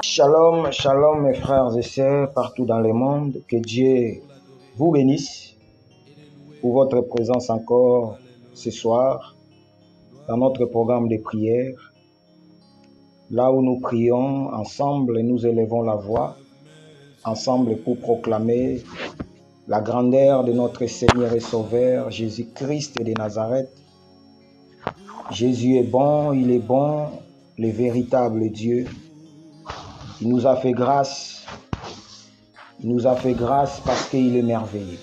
Shalom, shalom mes frères et sœurs partout dans le monde. Que Dieu vous bénisse pour votre présence encore ce soir dans notre programme de prière. Là où nous prions ensemble et nous élevons la voix ensemble pour proclamer la grandeur de notre Seigneur et Sauveur Jésus-Christ de Nazareth. Jésus est bon, il est bon, le véritable Dieu. Il nous a fait grâce. Il nous a fait grâce parce qu'il est merveilleux.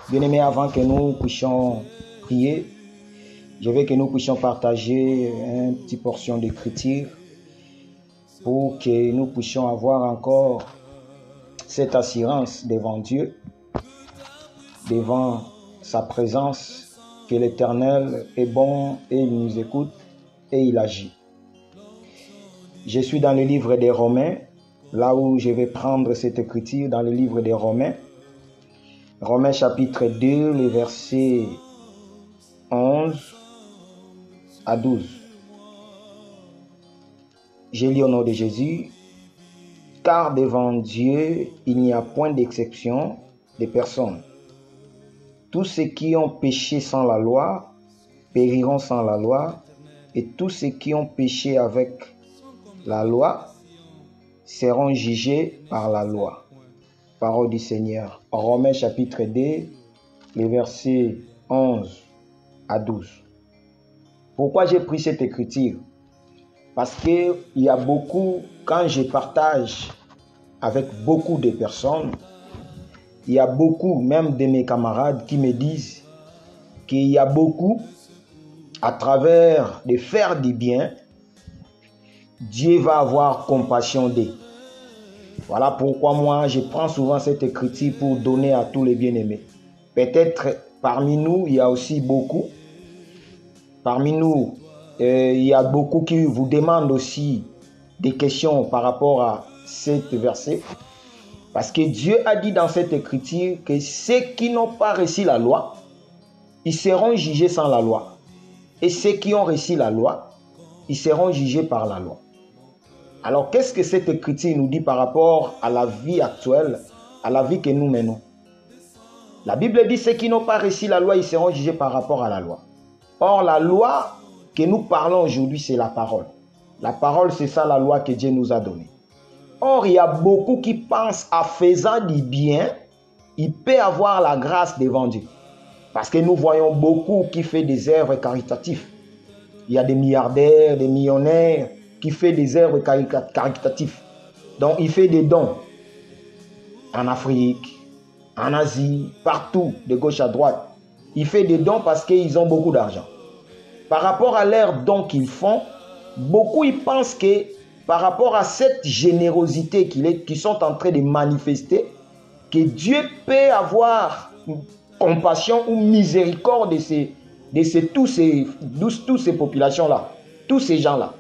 Bien-aimés, avant que nous puissions prier, je veux que nous puissions partager une petite portion d'écriture pour que nous puissions avoir encore cette assurance devant Dieu, devant sa présence, que l'Éternel est bon et il nous écoute et il agit. Je suis dans le livre des Romains, là où je vais prendre cette écriture dans le livre des Romains. Romains chapitre 2, les versets 11 à 12. Je lis au nom de Jésus. Car devant Dieu, il n'y a point d'exception de personne. Tous ceux qui ont péché sans la loi périront sans la loi, et tous ceux qui ont péché avec la loi seront jugés par la loi. Parole du Seigneur. Romains chapitre 2, les versets 11 à 12. Pourquoi j'ai pris cette écriture? Parce qu'il y a beaucoup, quand je partage avec beaucoup de personnes, il y a beaucoup, même de mes camarades, qui me disent qu'il y a beaucoup, à travers de faire du bien, Dieu va avoir compassion d'eux. Voilà pourquoi moi, je prends souvent cette écriture pour donner à tous les bien-aimés. Peut-être parmi nous, il y a aussi beaucoup. Parmi nous, il y a beaucoup qui vous demandent aussi des questions par rapport à cet verset. Parce que Dieu a dit dans cette écriture que ceux qui n'ont pas reçu la loi, ils seront jugés sans la loi. Et ceux qui ont reçu la loi, ils seront jugés par la loi. Alors, qu'est-ce que cette écriture nous dit par rapport à la vie actuelle, à la vie que nous menons? La Bible dit ceux qui n'ont pas reçu la loi, ils seront jugés par rapport à la loi. Or, la loi que nous parlons aujourd'hui, c'est la parole. La parole, c'est ça la loi que Dieu nous a donnée. Or, il y a beaucoup qui pensent à faisant du bien, il peut avoir la grâce devant Dieu. Parce que nous voyons beaucoup qui font des œuvres caritatives. Il y a des milliardaires, des millionnaires qui font des œuvres caritatives. Donc, il fait des dons en Afrique, en Asie, partout, de gauche à droite. Il fait des dons parce qu'ils ont beaucoup d'argent. Par rapport à leurs dons qu'ils font, beaucoup ils pensent que par rapport à cette générosité qu'ils sont en train de manifester, que Dieu peut avoir compassion ou miséricorde de toutes ces populations-là, tous ces gens-là.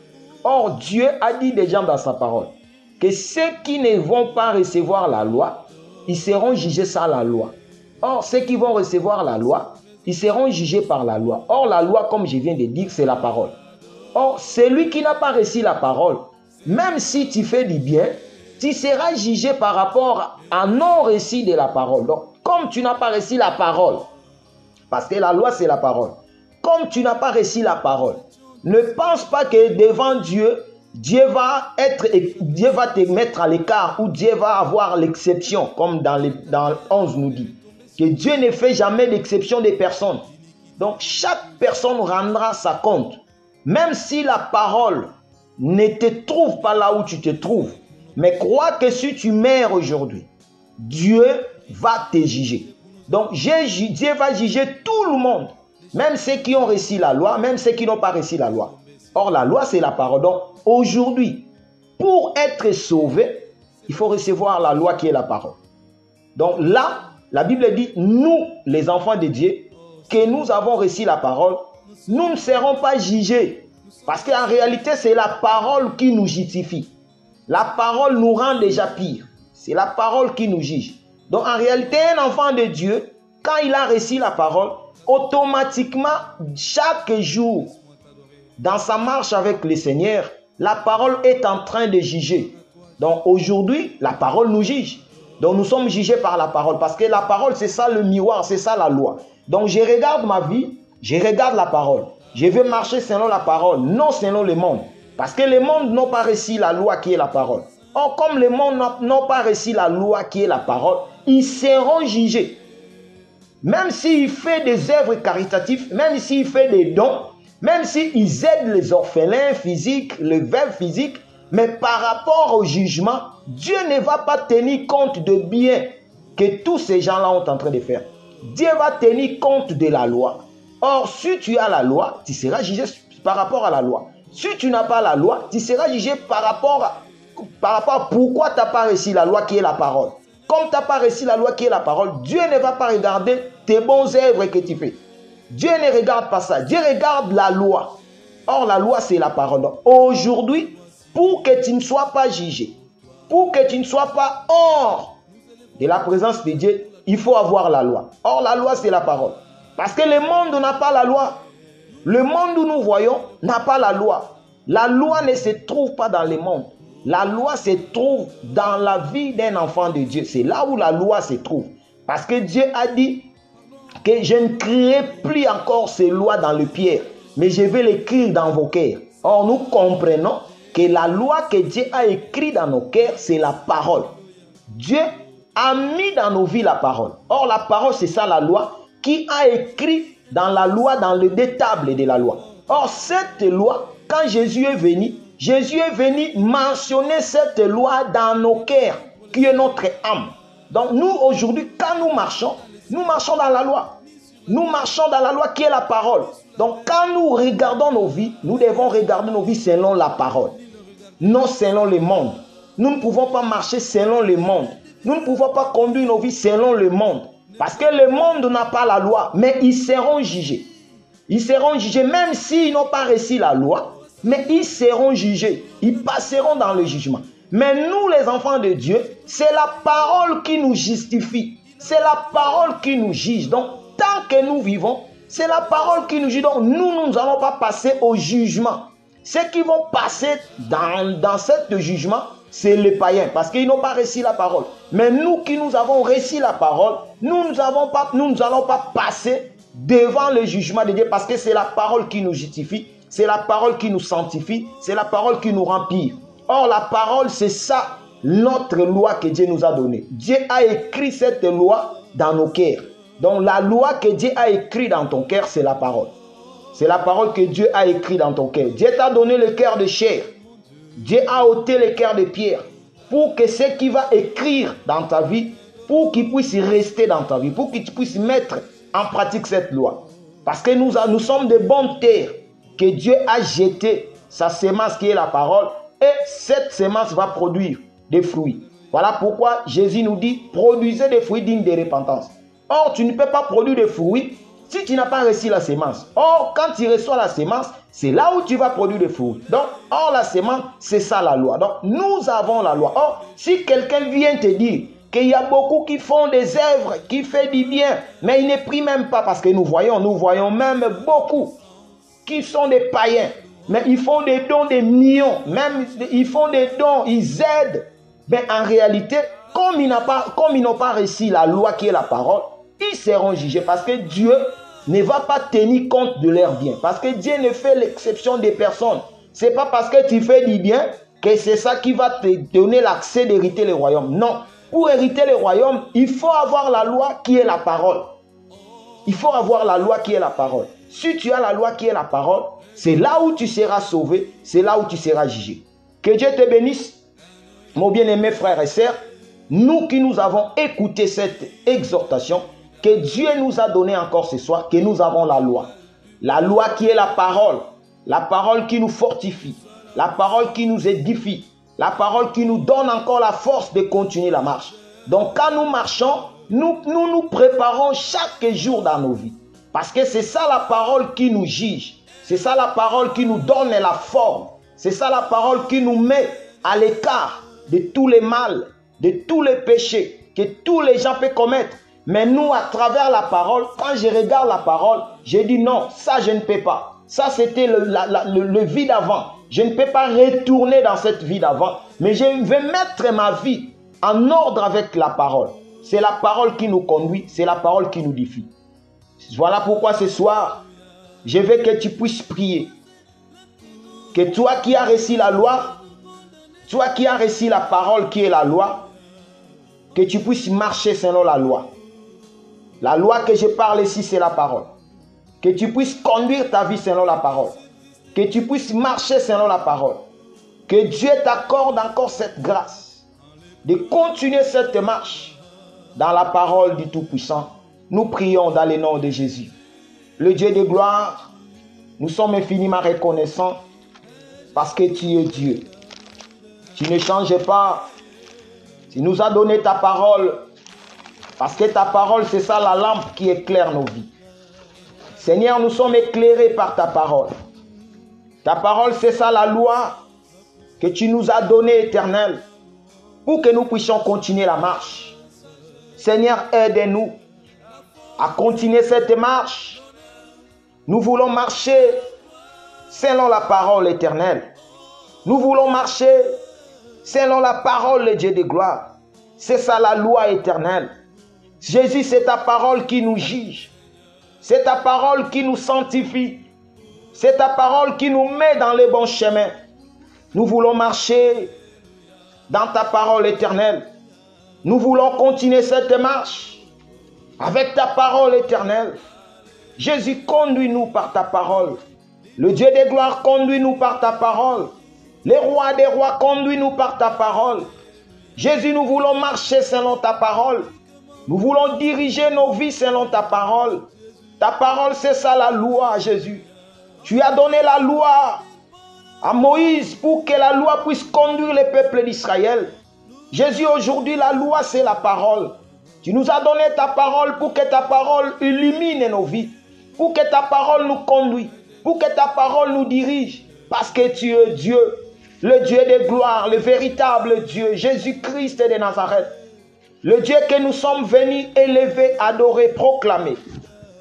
Or, Dieu a dit déjà dans sa parole que ceux qui ne vont pas recevoir la loi, ils seront jugés sans la loi. Or, ceux qui vont recevoir la loi, ils seront jugés par la loi. Or, la loi, comme je viens de dire, c'est la parole. Or, celui qui n'a pas reçu la parole, même si tu fais du bien, tu seras jugé par rapport à non-reçu de la parole. Donc, comme tu n'as pas reçu la parole, parce que la loi, c'est la parole. Comme tu n'as pas reçu la parole, ne pense pas que devant Dieu, Dieu va te mettre à l'écart ou Dieu va avoir l'exception, comme dans le 11 nous dit. Que Dieu ne fait jamais l'exception des personnes. Donc, chaque personne rendra sa compte. Même si la parole ne te trouve pas là où tu te trouves. Mais crois que si tu meurs aujourd'hui, Dieu va te juger. Donc, Dieu va juger tout le monde. Même ceux qui ont reçu la loi, même ceux qui n'ont pas reçu la loi. Or, la loi, c'est la parole. Donc, aujourd'hui, pour être sauvé, il faut recevoir la loi qui est la parole. Donc là, la Bible dit, nous, les enfants de Dieu, que nous avons reçu la parole, nous ne serons pas jugés. Parce qu'en réalité, c'est la parole qui nous justifie. La parole nous rend déjà pire. C'est la parole qui nous juge. Donc en réalité, un enfant de Dieu, quand il a reçu la parole, automatiquement, chaque jour, dans sa marche avec le Seigneur, la parole est en train de juger. Donc aujourd'hui, la parole nous juge. Donc nous sommes jugés par la parole. Parce que la parole, c'est ça le miroir, c'est ça la loi. Donc je regarde ma vie, je regarde la parole. Je veux marcher selon la parole, non selon le monde. Parce que les mondes n'ont pas reçu la loi qui est la parole. Or, comme les mondes n'ont pas reçu la loi qui est la parole, ils seront jugés. Même s'il fait des œuvres caritatives, même s'il fait des dons, même s'ils aident les orphelins physiques, les veuves physiques, mais par rapport au jugement, Dieu ne va pas tenir compte de bien que tous ces gens-là sont en train de faire. Dieu va tenir compte de la loi. Or, si tu as la loi, tu seras jugé par rapport à la loi. Si tu n'as pas la loi, tu seras jugé par rapport à pourquoi tu n'as pas reçu la loi qui est la parole. Comme tu n'as pas reçu la loi qui est la parole, Dieu ne va pas regarder tes bons œuvres que tu fais. Dieu ne regarde pas ça. Dieu regarde la loi. Or, la loi, c'est la parole. Aujourd'hui, pour que tu ne sois pas jugé, pour que tu ne sois pas hors de la présence de Dieu, il faut avoir la loi. Or, la loi, c'est la parole. Parce que le monde n'a pas la loi. Le monde où nous voyons n'a pas la loi. La loi ne se trouve pas dans le monde. La loi se trouve dans la vie d'un enfant de Dieu. C'est là où la loi se trouve. Parce que Dieu a dit que je ne crierai plus encore ces lois dans le pierre, mais je vais l'écrire dans vos cœurs. Or, nous comprenons que la loi que Dieu a écrite dans nos cœurs, c'est la parole. Dieu a mis dans nos vies la parole. Or, la parole, c'est ça la loi, qui a écrit dans la loi, dans les deux tables de la loi. Or, cette loi, quand Jésus est venu mentionner cette loi dans nos cœurs, qui est notre âme. Donc, nous, aujourd'hui, quand nous marchons dans la loi. Nous marchons dans la loi qui est la parole. Donc, quand nous regardons nos vies, nous devons regarder nos vies selon la parole, non selon le monde. Nous ne pouvons pas marcher selon le monde. Nous ne pouvons pas conduire nos vies selon le monde. Parce que le monde n'a pas la loi, mais ils seront jugés. Ils seront jugés même s'ils n'ont pas reçu la loi, mais ils seront jugés. Ils passeront dans le jugement. Mais nous, les enfants de Dieu, c'est la parole qui nous justifie. C'est la parole qui nous juge. Donc, tant que nous vivons, c'est la parole qui nous juge. Donc, nous n'allons pas passer au jugement. Ceux qui vont passer dans ce jugement, c'est les païens, parce qu'ils n'ont pas reçu la parole. Mais nous qui nous avons reçu la parole, nous n'allons pas passer devant le jugement de Dieu, parce que c'est la parole qui nous justifie, c'est la parole qui nous sanctifie, c'est la parole qui nous rend pire. Or, la parole, c'est ça, notre loi que Dieu nous a donnée. Dieu a écrit cette loi dans nos cœurs. Donc, la loi que Dieu a écrite dans ton cœur, c'est la parole. C'est la parole que Dieu a écrite dans ton cœur. Dieu t'a donné le cœur de chair. Dieu a ôté le cœur de pierre pour que ce qui va écrire dans ta vie, pour qu'il puisse rester dans ta vie, pour que tu puisses mettre en pratique cette loi. Parce que nous sommes de bonnes terres que Dieu a jeté sa semence qui est la parole, et cette semence va produire des fruits. Voilà pourquoi Jésus nous dit, produisez des fruits dignes de repentance. Or, tu ne peux pas produire des fruits si tu n'as pas reçu la semence. Or, quand tu reçois la semence, c'est là où tu vas produire des fruits. Donc, or, la semence, c'est ça la loi. Donc, nous avons la loi. Or, si quelqu'un vient te dire qu'il y a beaucoup qui font des œuvres, qui font du bien, mais ils ne prient même pas, parce que nous voyons même beaucoup qui sont des païens, mais ils font des dons de millions, même ils font des dons, ils aident. Mais en réalité, comme ils n'ont pas reçu la loi qui est la parole, ils seront jugés, parce que Dieu ne va pas tenir compte de leur bien. Parce que Dieu ne fait l'exception des personnes. Ce n'est pas parce que tu fais du bien que c'est ça qui va te donner l'accès d'hériter le royaume. Non. Pour hériter le royaume, il faut avoir la loi qui est la parole. Il faut avoir la loi qui est la parole. Si tu as la loi qui est la parole, c'est là où tu seras sauvé, c'est là où tu seras jugé. Que Dieu te bénisse, mon bien-aimé frère et sœur. Nous qui nous avons écouté cette exhortation, que Dieu nous a donné encore ce soir, que nous avons la loi. La loi qui est la parole qui nous fortifie, la parole qui nous édifie, la parole qui nous donne encore la force de continuer la marche. Donc quand nous marchons, nous préparons chaque jour dans nos vies. Parce que c'est ça la parole qui nous juge. C'est ça la parole qui nous donne la forme. C'est ça la parole qui nous met à l'écart de tous les mal, de tous les péchés que tous les gens peuvent commettre. Mais nous, à travers la parole, quand je regarde la parole, j'ai dit non, ça je ne peux pas. Ça c'était le vie d'avant. Je ne peux pas retourner dans cette vie d'avant. Mais je vais mettre ma vie en ordre avec la parole. C'est la parole qui nous conduit, c'est la parole qui nous défie. Voilà pourquoi ce soir, je veux que tu puisses prier. Que toi qui as reçu la loi, toi qui as reçu la parole qui est la loi, que tu puisses marcher selon la loi. La loi que je parle ici, c'est la parole. Que tu puisses conduire ta vie selon la parole. Que tu puisses marcher selon la parole. Que Dieu t'accorde encore cette grâce de continuer cette marche dans la parole du Tout-Puissant. Nous prions dans le nom de Jésus. Le Dieu de gloire, nous sommes infiniment reconnaissants parce que tu es Dieu. Tu ne changes pas. Tu nous as donné ta parole. Parce que ta parole, c'est ça la lampe qui éclaire nos vies. Seigneur, nous sommes éclairés par ta parole. Ta parole, c'est ça la loi que tu nous as donnée, éternelle, pour que nous puissions continuer la marche. Seigneur, aide-nous à continuer cette marche. Nous voulons marcher selon la parole éternelle. Nous voulons marcher selon la parole de Dieu de gloire. C'est ça la loi éternelle. Jésus, c'est ta parole qui nous juge. C'est ta parole qui nous sanctifie. C'est ta parole qui nous met dans les bons chemins. Nous voulons marcher dans ta parole éternelle. Nous voulons continuer cette marche avec ta parole éternelle. Jésus, conduis-nous par ta parole. Le Dieu des gloires, conduis-nous par ta parole. Les rois des rois, conduis-nous par ta parole. Jésus, nous voulons marcher selon ta parole. Nous voulons diriger nos vies selon ta parole. Ta parole, c'est ça la loi, Jésus. Tu as donné la loi à Moïse pour que la loi puisse conduire le peuple d'Israël. Jésus, aujourd'hui, la loi, c'est la parole. Tu nous as donné ta parole pour que ta parole illumine nos vies. Pour que ta parole nous conduise. Pour que ta parole nous dirige. Parce que tu es Dieu. Le Dieu de gloire, le véritable Dieu, Jésus-Christ de Nazareth. Le Dieu que nous sommes venus élever, adorer, proclamer.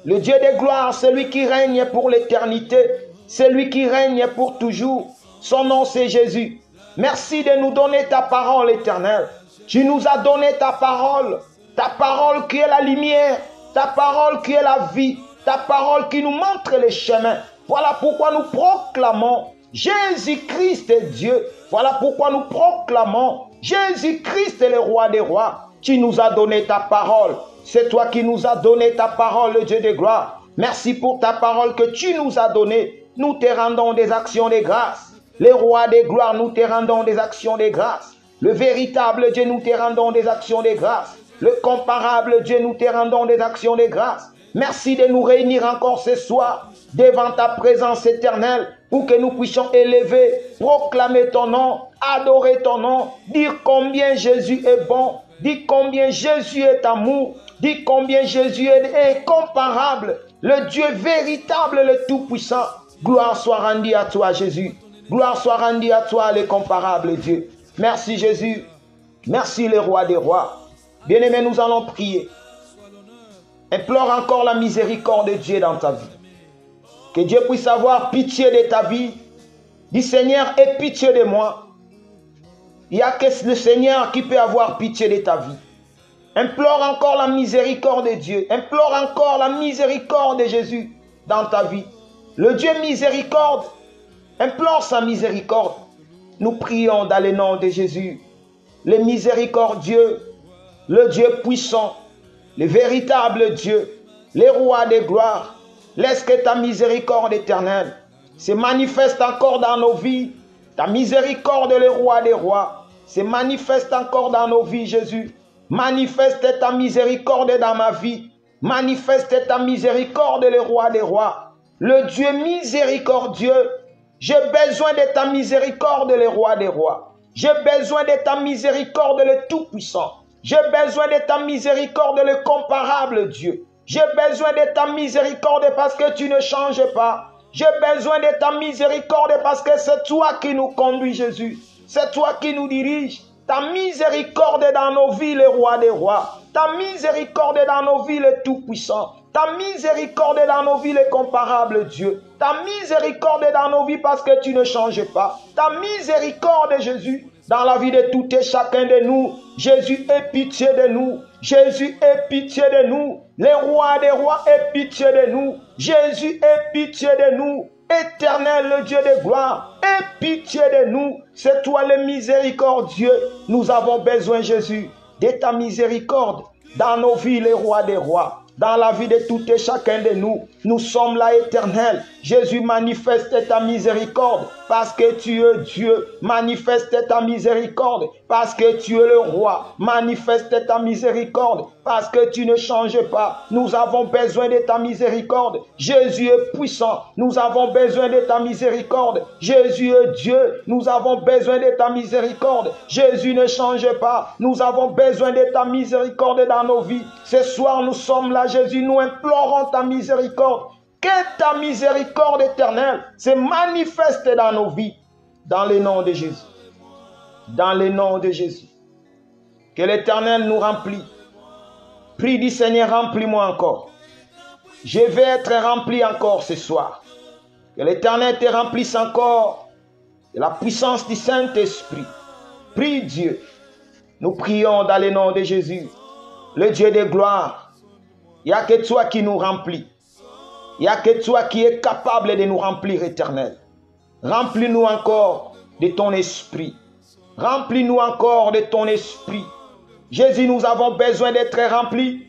Le Dieu de gloire, celui qui règne pour l'éternité, celui qui règne pour toujours. Son nom, c'est Jésus. Merci de nous donner ta parole éternelle. Tu nous as donné ta parole qui est la lumière, ta parole qui est la vie, ta parole qui nous montre les chemins. Voilà pourquoi nous proclamons Jésus-Christ est Dieu. Voilà pourquoi nous proclamons Jésus-Christ est le roi des rois. Tu nous as donné ta parole. C'est toi qui nous as donné ta parole, le Dieu de gloire. Merci pour ta parole que tu nous as donnée. Nous te rendons des actions de grâce. Les rois de gloire, nous te rendons des actions de grâce. Le véritable Dieu, nous te rendons des actions de grâce. Le comparable Dieu, nous te rendons des actions de grâce. Merci de nous réunir encore ce soir devant ta présence éternelle pour que nous puissions élever, proclamer ton nom, adorer ton nom, dire combien Jésus est bon, dire combien Jésus est amour, dire combien Jésus est incomparable, le Dieu véritable, le Tout-Puissant. Gloire soit rendue à toi, Jésus. Gloire soit rendue à toi, le comparable Dieu. Merci, Jésus. Merci, le roi des rois. Bien-aimés, nous allons prier. Implore encore la miséricorde de Dieu dans ta vie. Que Dieu puisse avoir pitié de ta vie. Dis, Seigneur, aie pitié de moi. Il n'y a que le Seigneur qui peut avoir pitié de ta vie. Implore encore la miséricorde de Dieu. Implore encore la miséricorde de Jésus dans ta vie. Le Dieu miséricorde, implore sa miséricorde. Nous prions dans le nom de Jésus. Le miséricordieux, le Dieu puissant, le véritable Dieu, les rois de gloire. Laisse que ta miséricorde éternelle se manifeste encore dans nos vies. Ta miséricorde, le roi des rois, se manifeste encore dans nos vies, Jésus. Manifeste ta miséricorde dans ma vie. Manifeste ta miséricorde, le roi des rois. Le Dieu miséricordieux. J'ai besoin de ta miséricorde, le roi des rois. J'ai besoin de ta miséricorde, le Tout-Puissant. J'ai besoin de ta miséricorde, le comparable Dieu. J'ai besoin de ta miséricorde parce que tu ne changes pas. J'ai besoin de ta miséricorde parce que c'est toi qui nous conduis, Jésus. C'est toi qui nous diriges. Ta miséricorde est dans nos vies, le roi des rois. Ta miséricorde est dans nos vies, le tout-puissant. Ta miséricorde est dans nos vies, le comparable Dieu. Ta miséricorde est dans nos vies parce que tu ne changes pas. Ta miséricorde, Jésus, dans la vie de tout et chacun de nous. Jésus, aie pitié de nous. Jésus, aie pitié de nous. Le roi des rois, aie pitié de nous. Jésus, aie pitié de nous. Éternel, le Dieu de gloire, aie pitié de nous. C'est toi le miséricordieux. Nous avons besoin, Jésus, de ta miséricorde dans nos vies, le roi des rois. Dans la vie de tout et chacun de nous, nous sommes là, Éternel. Jésus, manifeste ta miséricorde parce que tu es Dieu. Manifeste ta miséricorde parce que tu es le roi. Manifeste ta miséricorde parce que tu ne changes pas. Nous avons besoin de ta miséricorde. Jésus est puissant. Nous avons besoin de ta miséricorde. Jésus est Dieu. Nous avons besoin de ta miséricorde. Jésus ne change pas. Nous avons besoin de ta miséricorde dans nos vies. Ce soir, nous sommes là, Jésus. Nous implorons ta miséricorde. Que ta miséricorde éternelle se manifeste dans nos vies. Dans le nom de Jésus. Dans le nom de Jésus. Que l'Éternel nous remplit. Prie du Seigneur, remplis-moi encore. Je vais être rempli encore ce soir. Que l'Éternel te remplisse encore de la puissance du Saint-Esprit. Prie Dieu. Nous prions dans le nom de Jésus. Le Dieu de gloire. Il n'y a que toi qui nous remplis. Il n'y a que toi qui es capable de nous remplir, Éternel. Remplis-nous encore de ton esprit. Remplis-nous encore de ton esprit. Jésus, nous avons besoin d'être remplis.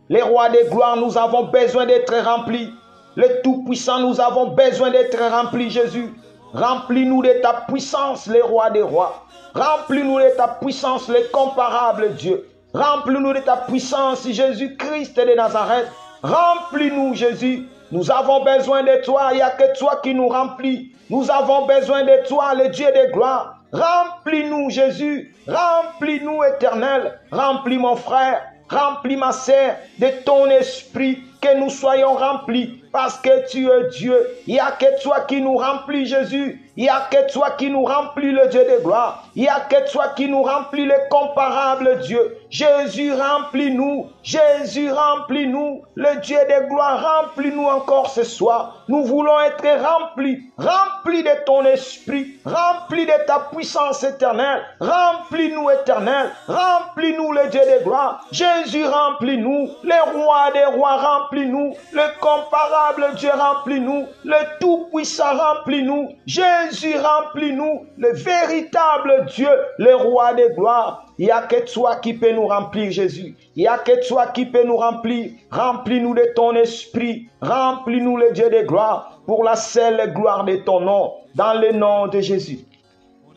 Les rois de gloire, nous avons besoin d'être remplis. Le Tout-Puissant, nous avons besoin d'être remplis, Jésus. Remplis-nous de ta puissance, les rois des rois. Remplis-nous de ta puissance, les comparables Dieu. Remplis-nous de ta puissance, Jésus-Christ de Nazareth. Remplis-nous, Jésus. Nous avons besoin de toi. Il n'y a que toi qui nous remplis. Nous avons besoin de toi, le Dieu de gloire. Remplis-nous, Jésus. Remplis-nous, Éternel. Remplis mon frère. Remplis ma sœur de ton esprit. Que nous soyons remplis. Parce que tu es Dieu. Il n'y a que toi qui nous remplis, Jésus. Il n'y a que toi qui nous remplis, le Dieu de gloire. Il n'y a que toi qui nous remplis, le comparable Dieu. Jésus, remplis-nous. Jésus, remplis-nous. Le Dieu de gloire, remplis-nous encore ce soir. Nous voulons être remplis. Remplis de ton esprit. Remplis de ta puissance éternelle. Remplis-nous, éternel. Remplis-nous, le Dieu de gloire. Jésus, remplis-nous. Le roi des rois, remplis-nous. Le comparable Dieu, remplis-nous. Le tout-puissant, remplis-nous. Jésus, remplis-nous. Le véritable Dieu, le roi des gloires. Il n'y a que toi qui peux nous remplir, Jésus. Il n'y a que toi qui peux nous remplir. Remplis-nous de ton esprit. Remplis-nous, le Dieu de gloire, pour la seule gloire de ton nom. Dans le nom de Jésus.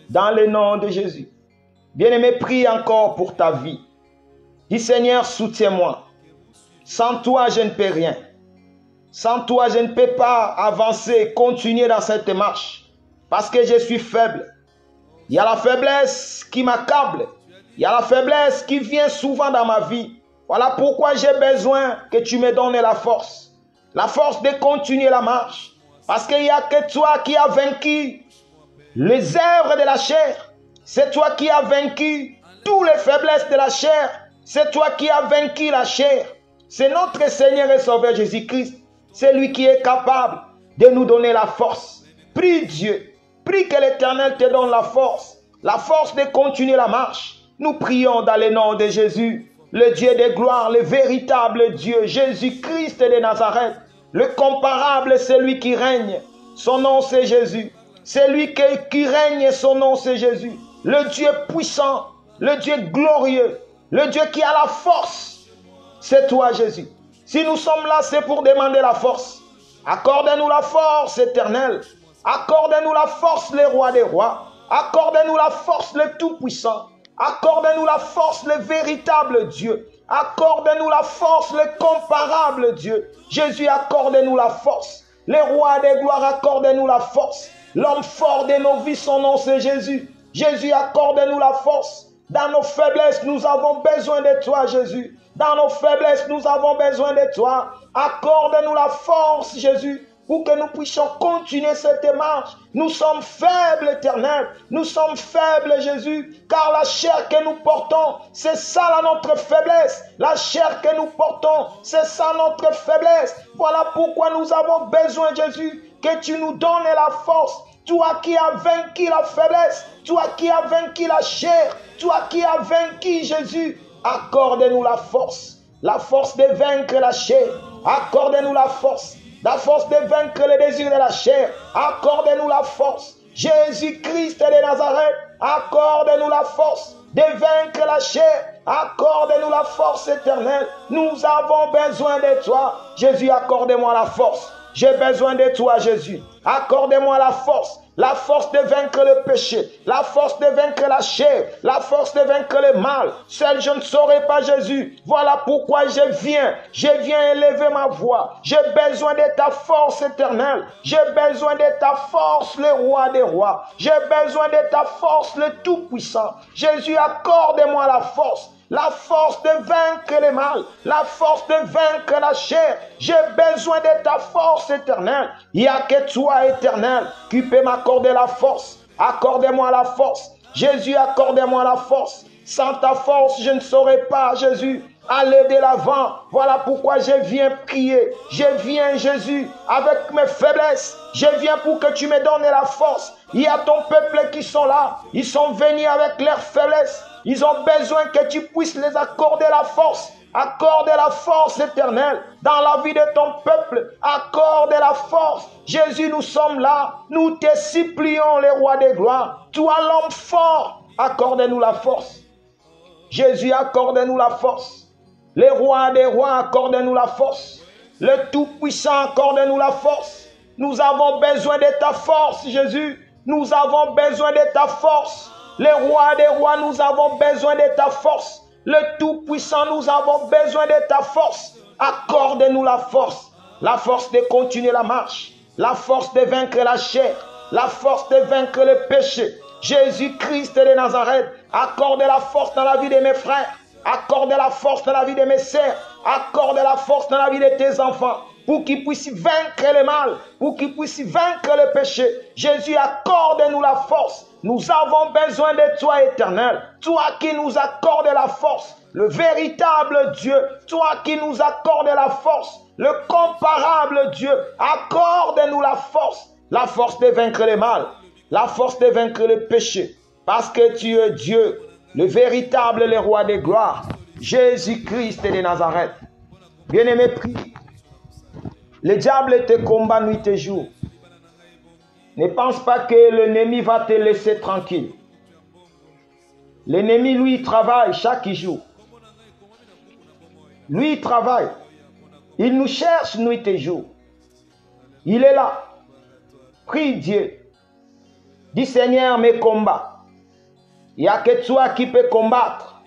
Dans le nom de Jésus. Bien-aimé, prie encore pour ta vie. Dis, Seigneur, soutiens-moi. Sans toi, je ne peux rien. Sans toi, je ne peux pas avancer, continuer dans cette marche. Parce que je suis faible. Il y a la faiblesse qui m'accable. Il y a la faiblesse qui vient souvent dans ma vie. Voilà pourquoi j'ai besoin que tu me donnes la force. La force de continuer la marche. Parce qu'il n'y a que toi qui as vaincu les œuvres de la chair. C'est toi qui as vaincu toutes les faiblesses de la chair. C'est toi qui as vaincu la chair. C'est notre Seigneur et Sauveur Jésus-Christ. C'est lui qui est capable de nous donner la force. Prie Dieu. Prie que l'Éternel te donne la force de continuer la marche. Nous prions dans le nom de Jésus, le Dieu de gloire, le véritable Dieu, Jésus-Christ de Nazareth, le comparable, celui qui règne. Son nom c'est Jésus. C'est lui qui règne, son nom c'est Jésus. Le Dieu puissant, le Dieu glorieux, le Dieu qui a la force. C'est toi, Jésus. Si nous sommes là, c'est pour demander la force. Accorde-nous la force éternelle. Accorde-nous la force, les rois des rois. Accorde-nous la force, le tout-puissant. Accorde-nous la force, le véritable Dieu. Accorde-nous la force, le comparable Dieu. Jésus, accorde-nous la force. Les rois des gloires, accorde-nous la force. L'homme fort de nos vies, son nom c'est Jésus. Jésus, accorde-nous la force. Dans nos faiblesses, nous avons besoin de toi, Jésus. Dans nos faiblesses, nous avons besoin de toi. Accorde-nous la force, Jésus. pour que nous puissions continuer cette démarche. Nous sommes faibles, Éternel. Nous sommes faibles, Jésus, car la chair que nous portons, c'est ça là notre faiblesse. La chair que nous portons, c'est ça notre faiblesse. Voilà pourquoi nous avons besoin, Jésus, que tu nous donnes la force. Toi qui as vaincu la faiblesse, toi qui as vaincu la chair, toi qui as vaincu, Jésus, accorde-nous la force de vaincre la chair. Accorde-nous la force de vaincre les désirs de la chair. Accorde-nous la force. Jésus-Christ de Nazareth, accorde-nous la force de vaincre la chair. Accorde-nous la force éternelle. Nous avons besoin de toi. Jésus, accorde-moi la force. J'ai besoin de toi, Jésus. Accorde-moi la force de vaincre le péché, la force de vaincre la chair, la force de vaincre le mal. Seul je ne saurais pas, Jésus. Voilà pourquoi je viens élever ma voix. J'ai besoin de ta force éternelle. J'ai besoin de ta force, le roi des rois. J'ai besoin de ta force, le tout-puissant. Jésus, accorde-moi la force de vaincre le mal, la force de vaincre la chair. J'ai besoin de ta force éternelle. Il n'y a que toi, éternel, qui peut m'accorder la force. Accorde-moi la force. Jésus, accorde-moi la force. Sans ta force, je ne saurais pas, Jésus, aller de l'avant. Voilà pourquoi je viens prier. Je viens, Jésus, avec mes faiblesses. Je viens pour que tu me donnes la force. Il y a ton peuple qui sont là. Ils sont venus avec leurs faiblesses. Ils ont besoin que tu puisses les accorder la force. Accorde la force éternelle dans la vie de ton peuple. Accorde la force. Jésus, nous sommes là. Nous te supplions, les rois des gloires. Toi, l'homme fort, accorde-nous la force. Jésus, accorde-nous la force. Les rois des rois, accorde-nous la force. Le Tout-Puissant, accorde-nous la force. Nous avons besoin de ta force, Jésus. Nous avons besoin de ta force. Les rois des rois, nous avons besoin de ta force. Le Tout-Puissant, nous avons besoin de ta force. Accorde-nous la force de continuer la marche, la force de vaincre la chair, la force de vaincre le péché. Jésus-Christ de Nazareth, accorde la force dans la vie de mes frères, accorde la force dans la vie de mes sœurs, accorde la force dans la vie de tes enfants, pour qu'ils puissent vaincre le mal, pour qu'ils puissent vaincre le péché. Jésus, accorde-nous la force. Nous avons besoin de toi, éternel. Toi qui nous accordes la force, le véritable Dieu. Toi qui nous accordes la force, le comparable Dieu. Accorde-nous la force de vaincre le mal, la force de vaincre le péché. Parce que tu es Dieu, le véritable, le roi des gloires. Jésus-Christ de Nazareth. Bien-aimé, prie. Le diable te combat nuit et jour. Ne pense pas que l'ennemi va te laisser tranquille. L'ennemi, lui, il travaille chaque jour. Lui, il travaille. Il nous cherche nuit et jour. Il est là. Prie Dieu. Dis Seigneur, mes combats. Il n'y a que toi qui peux combattre.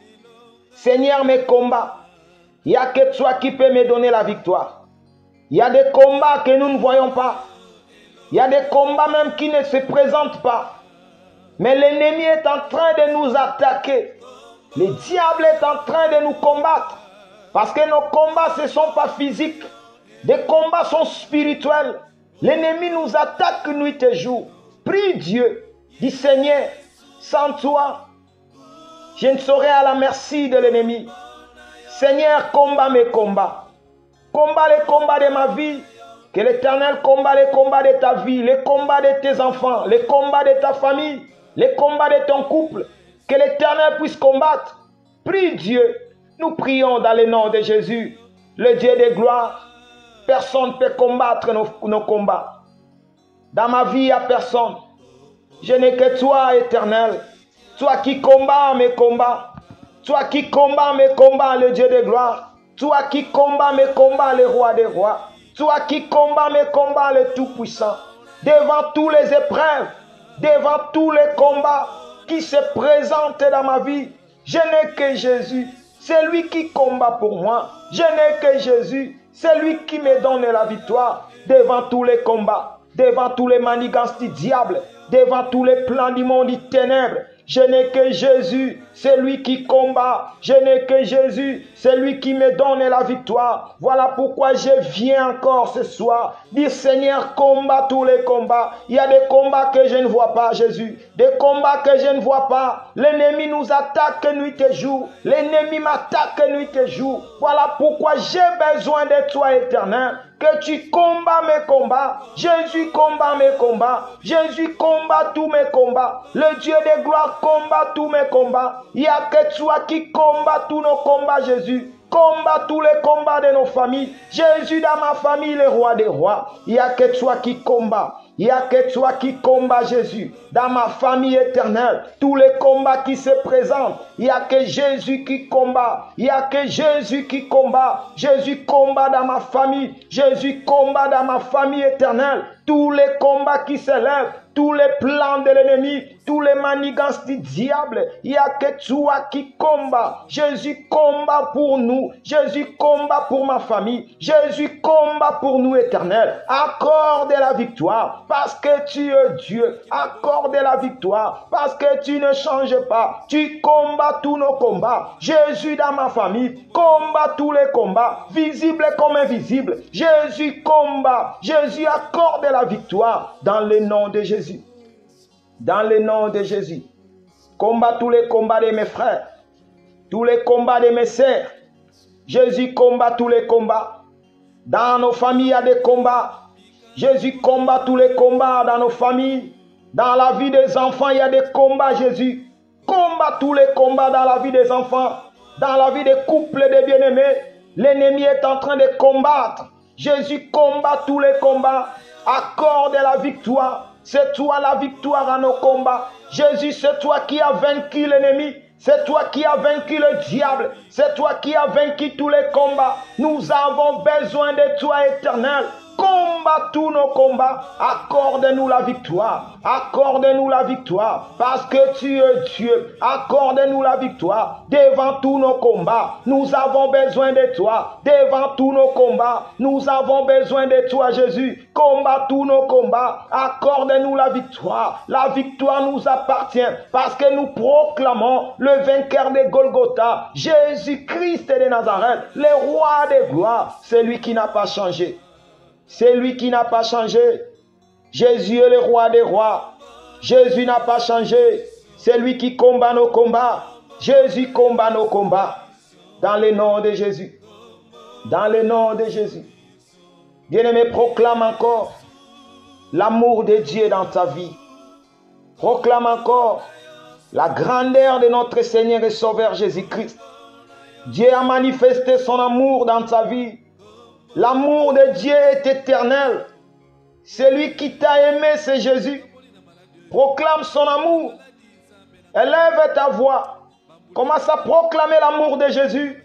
Seigneur, mes combats. Il n'y a que toi qui peux me donner la victoire. Il y a des combats que nous ne voyons pas. Il y a des combats même qui ne se présentent pas. Mais l'ennemi est en train de nous attaquer. Le diable est en train de nous combattre. Parce que nos combats, ce ne sont pas physiques. Des combats sont spirituels. L'ennemi nous attaque nuit et jour. Prie Dieu. Dis Seigneur, sans toi, je ne serai à la merci de l'ennemi. Seigneur, combat mes combats. Combat les combats de ma vie. Que l'Éternel combat les combats de ta vie, les combats de tes enfants, les combats de ta famille, les combats de ton couple. Que l'Éternel puisse combattre. Prie Dieu. Nous prions dans le nom de Jésus, le Dieu de gloire. Personne ne peut combattre nos combats. Dans ma vie, il n'y a personne. Je n'ai que toi, Éternel. Toi qui combats mes combats. Toi qui combats mes combats, le Dieu de gloire. Toi qui combats mes combats, le roi des rois. Toi qui combats mes combats, le Tout-Puissant. Devant tous les épreuves, devant tous les combats qui se présentent dans ma vie, je n'ai que Jésus. C'est lui qui combat pour moi. Je n'ai que Jésus. C'est lui qui me donne la victoire. Devant tous les combats, devant tous les manigances du diable, devant tous les plans du monde des ténèbres, Je n'ai que Jésus, c'est lui qui combat. Je n'ai que Jésus, c'est lui qui me donne la victoire. Voilà pourquoi je viens encore ce soir. Dire Seigneur, combat tous les combats. Il y a des combats que je ne vois pas, Jésus. Des combats que je ne vois pas. L'ennemi nous attaque nuit et jour. L'ennemi m'attaque nuit et jour. Voilà pourquoi j'ai besoin de toi, Éternel. Que tu combats mes combats. Jésus combat mes combats. Jésus combat tous mes combats. Le Dieu de gloire combat tous mes combats. Il n'y a que toi qui combat tous nos combats, Jésus. Combat tous les combats de nos familles. Jésus dans ma famille, le roi des rois. Il n'y a que toi qui combat. Il n'y a que toi qui combat, Jésus. Dans ma famille éternelle, tous les combats qui se présentent, il n'y a que Jésus qui combat. Il n'y a que Jésus qui combat. Jésus combat dans ma famille. Jésus combat dans ma famille éternelle. Tous les combats qui s'élèvent, tous les plans de l'ennemi, tous les manigances du diable, il n'y a que toi qui combat. Jésus combat pour nous. Jésus combat pour ma famille. Jésus combat pour nous, éternel. Accorde la victoire parce que tu es Dieu. Accorde la victoire parce que tu ne changes pas. Tu combats tous nos combats. Jésus dans ma famille combat tous les combats, visibles comme invisibles. Jésus combat. Jésus accorde la victoire dans le nom de Jésus. Dans le nom de Jésus. Combat tous les combats de mes frères. Tous les combats de mes sœurs. Jésus combat tous les combats. Dans nos familles, il y a des combats. Jésus combat tous les combats dans nos familles. Dans la vie des enfants, il y a des combats. Jésus combat tous les combats dans la vie des enfants. Dans la vie des couples et des bien-aimés. L'ennemi est en train de combattre. Jésus combat tous les combats. Accorde la victoire. C'est toi la victoire à nos combats. Jésus, c'est toi qui as vaincu l'ennemi. C'est toi qui as vaincu le diable. C'est toi qui as vaincu tous les combats. Nous avons besoin de toi, éternel. Combat tous nos combats. Accorde-nous la victoire. Accorde-nous la victoire. Parce que tu es Dieu. Accorde-nous la victoire. Devant tous nos combats, nous avons besoin de toi. Devant tous nos combats, nous avons besoin de toi, Jésus. Combat tous nos combats. Accorde-nous la victoire. La victoire nous appartient. Parce que nous proclamons le vainqueur de Golgotha. Jésus-Christ de Nazareth. Le roi des gloires. C'est lui qui n'a pas changé. C'est lui qui n'a pas changé. Jésus est le roi des rois. Jésus n'a pas changé. C'est lui qui combat nos combats. Jésus combat nos combats. Dans le nom de Jésus. Dans le nom de Jésus. Bien-aimé, proclame encore l'amour de Dieu dans ta vie. Proclame encore la grandeur de notre Seigneur et Sauveur Jésus-Christ. Dieu a manifesté son amour dans ta vie. L'amour de Dieu est éternel. Celui qui t'a aimé, c'est Jésus. Proclame son amour. Élève ta voix. Commence à proclamer l'amour de Jésus.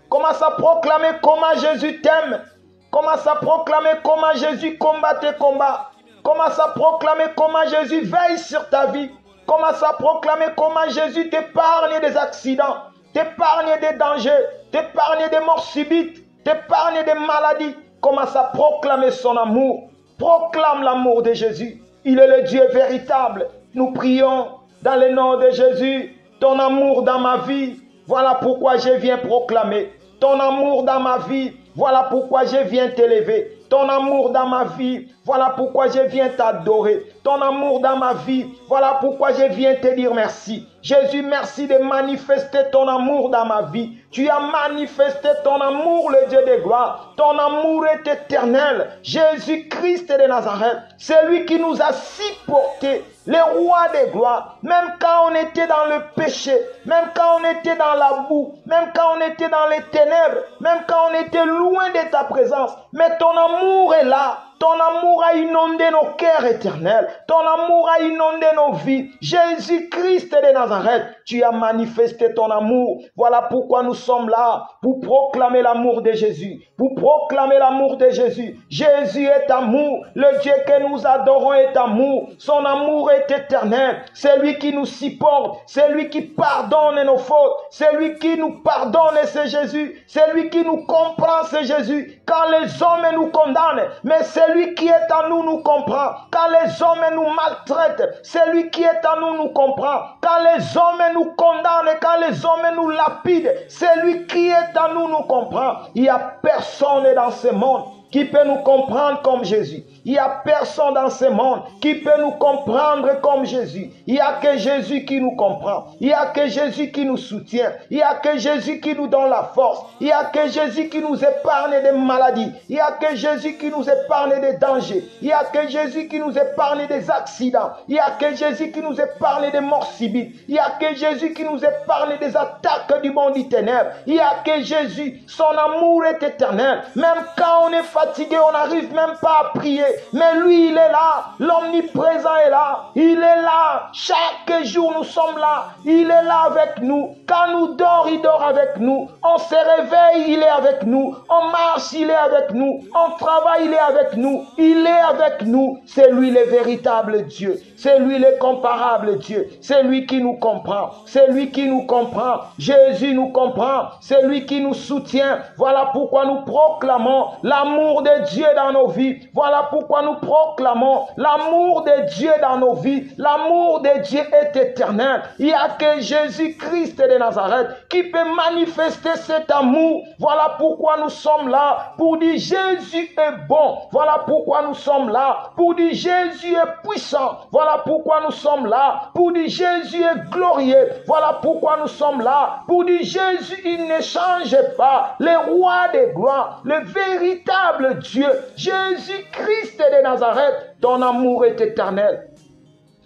Commence à proclamer comment Jésus t'aime. Commence à proclamer comment Jésus combat tes combats. Commence à proclamer comment Jésus veille sur ta vie. Commence à proclamer comment Jésus t'épargne des accidents, t'épargne des dangers, t'épargne des morts subites, t'épargne des maladies. Commence à proclamer son amour. Proclame l'amour de Jésus. Il est le Dieu véritable. Nous prions dans le nom de Jésus. Ton amour dans ma vie. Voilà pourquoi je viens proclamer. Ton amour dans ma vie. Voilà pourquoi je viens t'élever. Ton amour dans ma vie, voilà pourquoi je viens t'adorer. Ton amour dans ma vie, voilà pourquoi je viens te dire merci. Jésus, merci de manifester ton amour dans ma vie. Tu as manifesté ton amour, le Dieu de gloire. Ton amour est éternel. Jésus-Christ de Nazareth, c'est lui qui nous a supportés, le roi de gloire. Même quand on était dans le péché, même quand on était dans la boue, même quand on était dans les ténèbres, même quand on était loin de ta présence. Mais ton amour est là. Ton amour a inondé nos cœurs éternels. Ton amour a inondé nos vies. Jésus-Christ de Nazareth, tu as manifesté ton amour. Voilà pourquoi nous sommes là, pour proclamer l'amour de Jésus. Pour proclamer l'amour de Jésus. Jésus est amour. Le Dieu que nous adorons est amour. Son amour est éternel. C'est lui qui nous supporte. C'est lui qui pardonne nos fautes. C'est lui qui nous pardonne, c'est Jésus. C'est lui qui nous comprend, c'est Jésus. Quand les hommes nous condamnent, mais c'est Celui qui est en nous nous comprend. Quand les hommes nous maltraitent, celui qui est en nous nous comprend. Quand les hommes nous condamnent, quand les hommes nous lapident, celui qui est en nous nous comprend. Il n'y a personne dans ce monde qui peut nous comprendre comme Jésus. Il n'y a personne dans ce monde qui peut nous comprendre comme Jésus. Il n'y a que Jésus qui nous comprend. Il n'y a que Jésus qui nous soutient. Il n'y a que Jésus qui nous donne la force. Il n'y a que Jésus qui nous épargne des maladies. Il n'y a que Jésus qui nous épargne des dangers. Il n'y a que Jésus qui nous épargne des accidents. Il n'y a que Jésus qui nous épargne des morts subites. Il n'y a que Jésus qui nous épargne des attaques du monde des ténèbres. Il n'y a que Jésus. Son amour est éternel. Même quand on est fatigué, on n'arrive même pas à prier. Mais lui, il est là. L'omniprésent est là. Il est là. Chaque jour, nous sommes là. Il est là avec nous. Quand nous dormons, il dort avec nous. On se réveille, il est avec nous. On marche, il est avec nous. On travaille, il est avec nous. Il est avec nous. C'est lui le véritable Dieu. C'est lui le comparable Dieu. C'est lui qui nous comprend. C'est lui qui nous comprend. Jésus nous comprend. C'est lui qui nous soutient. Voilà pourquoi nous proclamons l'amour de Dieu dans nos vies. Voilà pourquoi nous proclamons l'amour de Dieu dans nos vies. L'amour de Dieu est éternel. Il n'y a que Jésus-Christ de Nazareth qui peut manifester cet amour. Voilà pourquoi nous sommes là pour dire Jésus est bon. Voilà pourquoi nous sommes là pour dire Jésus est puissant. Voilà pourquoi nous sommes là pour dire Jésus est glorieux. Voilà pourquoi nous sommes là pour dire Jésus, il ne change pas. Le roi des gloires, le véritable Dieu, Jésus-Christ de Nazareth, ton amour est éternel.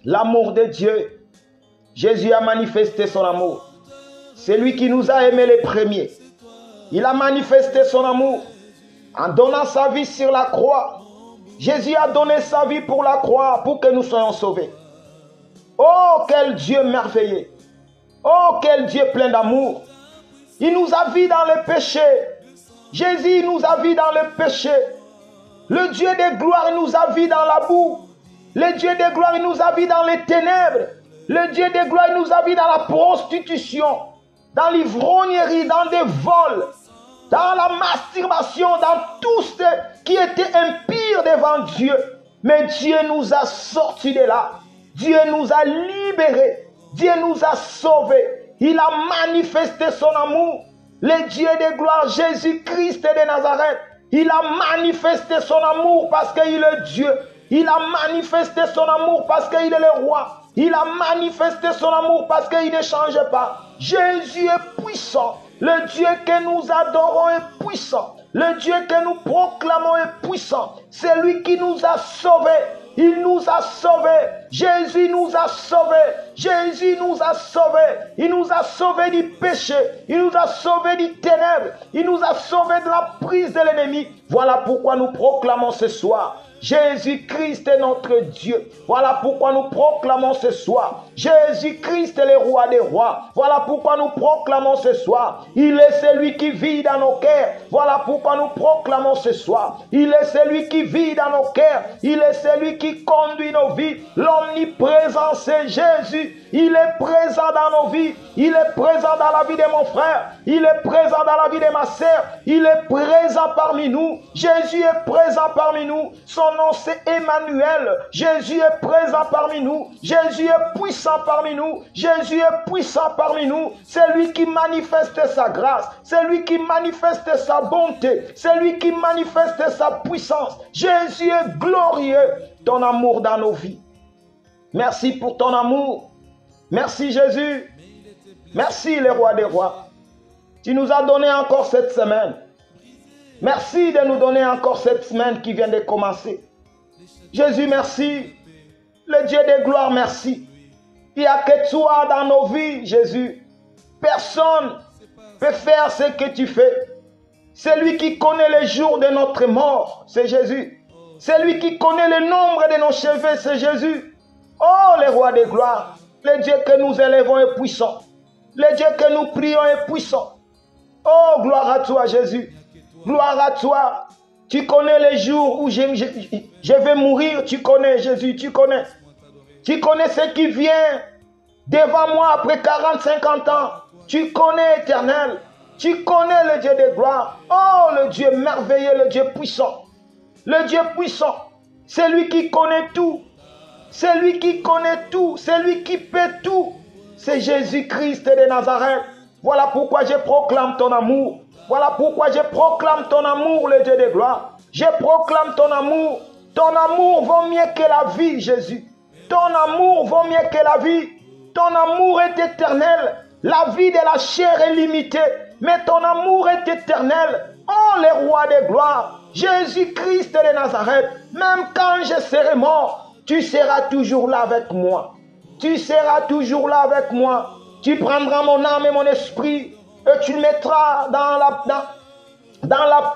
L'amour de Dieu, Jésus a manifesté son amour. C'est lui qui nous a aimés les premiers. Il a manifesté son amour en donnant sa vie sur la croix. Jésus a donné sa vie pour la croix, pour que nous soyons sauvés. Oh, quel Dieu merveilleux! Oh, quel Dieu plein d'amour! Il nous a vus dans le péché. Jésus nous a vus dans le péché. Le Dieu de gloire nous a vus dans la boue. Le Dieu de gloire nous a vus dans les ténèbres. Le Dieu de gloire nous a vus dans la prostitution, dans l'ivrognerie, dans des vols, dans la masturbation, dans tout ce qui était impur devant Dieu. Mais Dieu nous a sortis de là. Dieu nous a libérés. Dieu nous a sauvés. Il a manifesté son amour. Le Dieu de gloire, Jésus-Christ de Nazareth, il a manifesté son amour parce qu'il est Dieu. Il a manifesté son amour parce qu'il est le roi. Il a manifesté son amour parce qu'il ne change pas. Jésus est puissant. Le Dieu que nous adorons est puissant. Le Dieu que nous proclamons est puissant. C'est lui qui nous a sauvés. Il nous a sauvés. Jésus nous a sauvés. Jésus nous a sauvés. Il nous a sauvés du péché. Il nous a sauvés du ténèbre. Il nous a sauvés de la prise de l'ennemi. Voilà pourquoi nous proclamons ce soir: Jésus-Christ est notre Dieu. Voilà pourquoi nous proclamons ce soir: Jésus-Christ est le roi des rois. Voilà pourquoi nous proclamons ce soir: il est celui qui vit dans nos cœurs. Voilà pourquoi nous proclamons ce soir: il est celui qui vit dans nos cœurs. Il est celui qui conduit nos vies. L'omniprésent, c'est Jésus. Il est présent dans nos vies. Il est présent dans la vie de mon frère. Il est présent dans la vie de ma sœur. Il est présent parmi nous. Jésus est présent parmi nous. Son nom, c'est Emmanuel. Jésus est présent parmi nous. Jésus est puissant parmi nous. Jésus est puissant parmi nous. C'est lui qui manifeste sa grâce. C'est lui qui manifeste sa bonté. C'est lui qui manifeste sa puissance. Jésus est glorieux. Ton amour dans nos vies. Merci pour ton amour. Merci Jésus. Merci le roi des rois. Tu nous as donné encore cette semaine. Merci de nous donner encore cette semaine qui vient de commencer. Jésus, merci. Le Dieu de gloire, merci. Il n'y a que toi dans nos vies, Jésus. Personne ne peut faire ce que tu fais. C'est lui qui connaît les jours de notre mort, c'est Jésus. C'est lui qui connaît le nombre de nos cheveux, c'est Jésus. Oh, le roi de gloire. Le Dieu que nous élevons est puissant. Le Dieu que nous prions est puissant. Oh, gloire à toi, Jésus. Gloire à toi. Tu connais les jours où je vais mourir. Tu connais, Jésus, tu connais. Tu connais ce qui vient devant moi après 40, 50 ans. Tu connais, éternel. Tu connais le Dieu de gloire. Oh, le Dieu merveilleux, le Dieu puissant. Le Dieu puissant. C'est lui qui connaît tout. C'est lui qui connaît tout. C'est lui qui peut tout. C'est Jésus-Christ de Nazareth. Voilà pourquoi je proclame ton amour. Voilà pourquoi je proclame ton amour, le Dieu de gloire. Je proclame ton amour. Ton amour vaut mieux que la vie, Jésus. Ton amour vaut mieux que la vie. Ton amour est éternel. La vie de la chair est limitée. Mais ton amour est éternel. Oh, le roi de gloire. Jésus-Christ de Nazareth. Même quand je serai mort, tu seras toujours là avec moi. Tu seras toujours là avec moi. Tu prendras mon âme et mon esprit et tu le mettras dans la